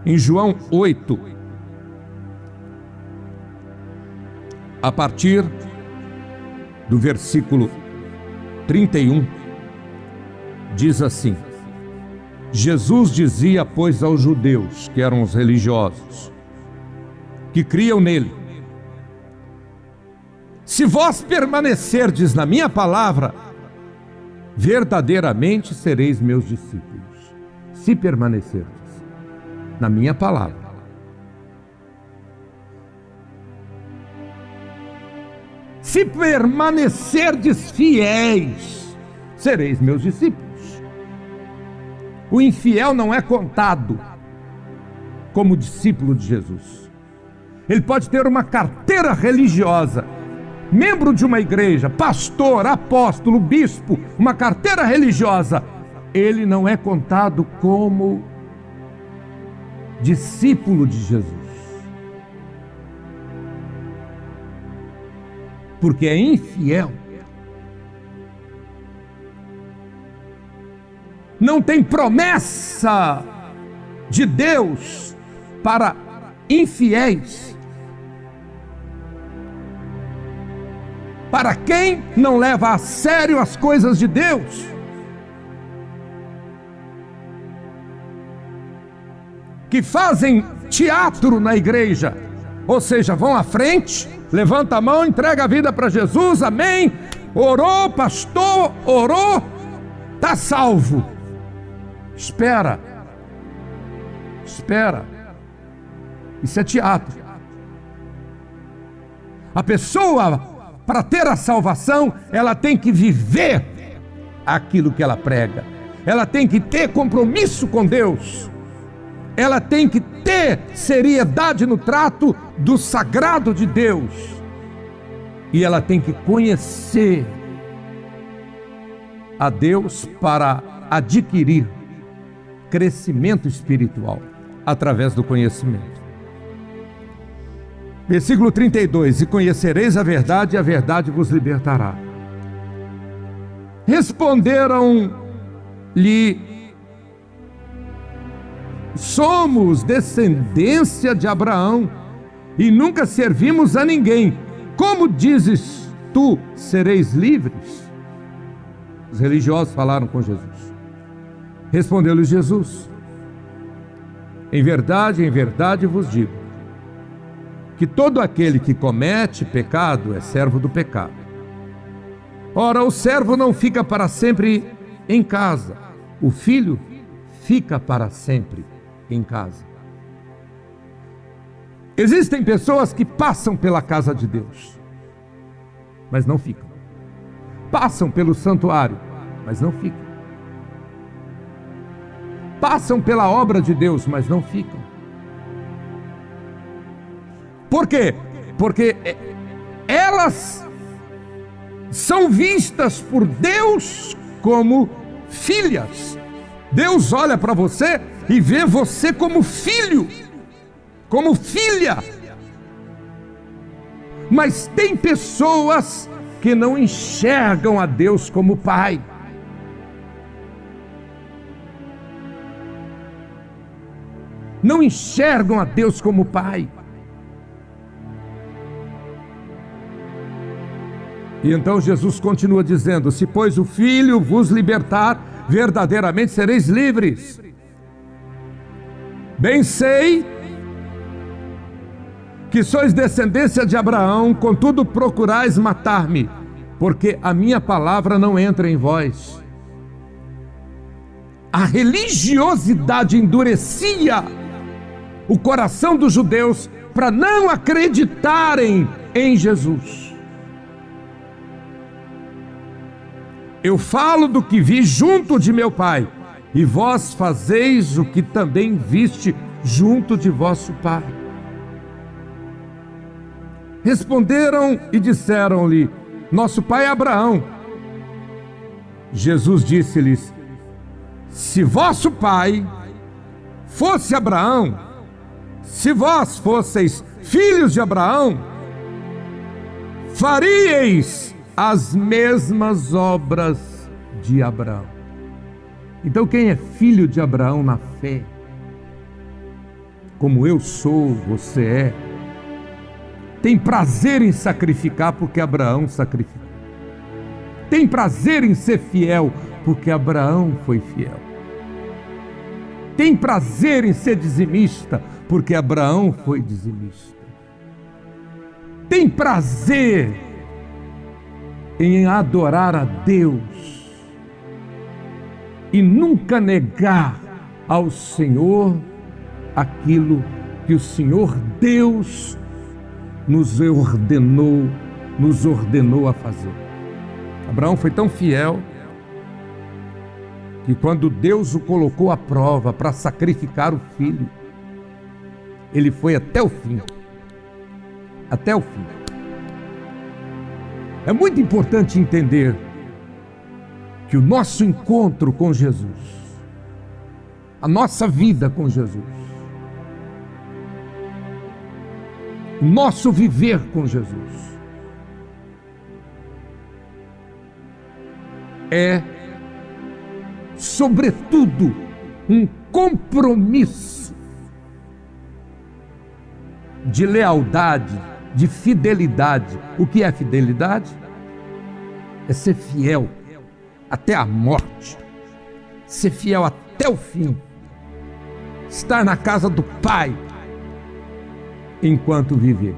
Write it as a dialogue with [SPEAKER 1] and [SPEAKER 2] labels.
[SPEAKER 1] Em João 8, a partir do versículo 31, diz assim: Jesus dizia, pois, aos judeus, que eram os religiosos, que criam nele: se vós permanecerdes na minha palavra, verdadeiramente sereis meus discípulos. Se permanecerdes na minha palavra. Se permanecerdes fiéis, sereis meus discípulos. O infiel não é contado como discípulo de Jesus. Ele pode ter uma carteira religiosa, membro de uma igreja, pastor, apóstolo, bispo, uma carteira religiosa. Ele não é contado como discípulo de Jesus, porque é infiel. Não tem promessa de Deus para infiéis. Para quem não leva a sério as coisas de Deus. Que fazem teatro na igreja, ou seja, vão à frente, levanta a mão, entrega a vida para Jesus, amém, orou, pastor, orou, está salvo. Espera, isso é teatro. A pessoa, para ter a salvação, ela tem que viver aquilo que ela prega, ela tem que ter compromisso com Deus, ela tem que ter seriedade no trato do sagrado de Deus, e ela tem que conhecer a Deus para adquirir crescimento espiritual através do conhecimento. Versículo 32: e conhecereis a verdade, e a verdade vos libertará. Responderam-lhe: somos descendência de Abraão e nunca servimos a ninguém. Como dizes tu, sereis livres? Os religiosos falaram com Jesus. Respondeu-lhes Jesus: em verdade vos digo, que todo aquele que comete pecado é servo do pecado. Ora, o servo não fica para sempre em casa, o filho fica para sempre em casa. Existem pessoas que passam pela casa de Deus, mas não ficam. Passam pelo santuário, mas não ficam. Passam pela obra de Deus, mas não ficam. Por quê? Porque elas são vistas por Deus como filhas. Deus olha para você e vê você como filho, como filha. Mas tem pessoas que não enxergam a Deus como pai. Não enxergam a Deus como pai. E então Jesus continua dizendo: se pois o Filho vos libertar, verdadeiramente sereis livres. Bem sei que sois descendência de Abraão, contudo procurais matar-me, porque a minha palavra não entra em vós. A religiosidade endurecia o coração dos judeus para não acreditarem em Jesus. Eu falo do que vi junto de meu Pai, e vós fazeis o que também viste junto de vosso pai. Responderam e disseram-lhe: nosso pai é Abraão. Jesus disse-lhes: se vosso pai fosse Abraão, se vós fosseis filhos de Abraão, faríeis as mesmas obras de Abraão. Então quem é filho de Abraão na fé como eu sou, você é, tem prazer em sacrificar porque Abraão sacrificou. Tem prazer em ser fiel porque Abraão foi fiel. Tem prazer em ser dizimista porque Abraão foi dizimista. Tem prazer em adorar a Deus e nunca negar ao Senhor aquilo que o Senhor Deus nos ordenou a fazer. Abraão foi tão fiel que quando Deus o colocou à prova para sacrificar o filho, ele foi até o fim. Até o fim. É muito importante entender que o nosso encontro com Jesus, a nossa vida com Jesus, o nosso viver com Jesus é, sobretudo, um compromisso de lealdade, de fidelidade. O que é fidelidade? É ser fiel até a morte, ser fiel até o fim, estar na casa do Pai enquanto viver.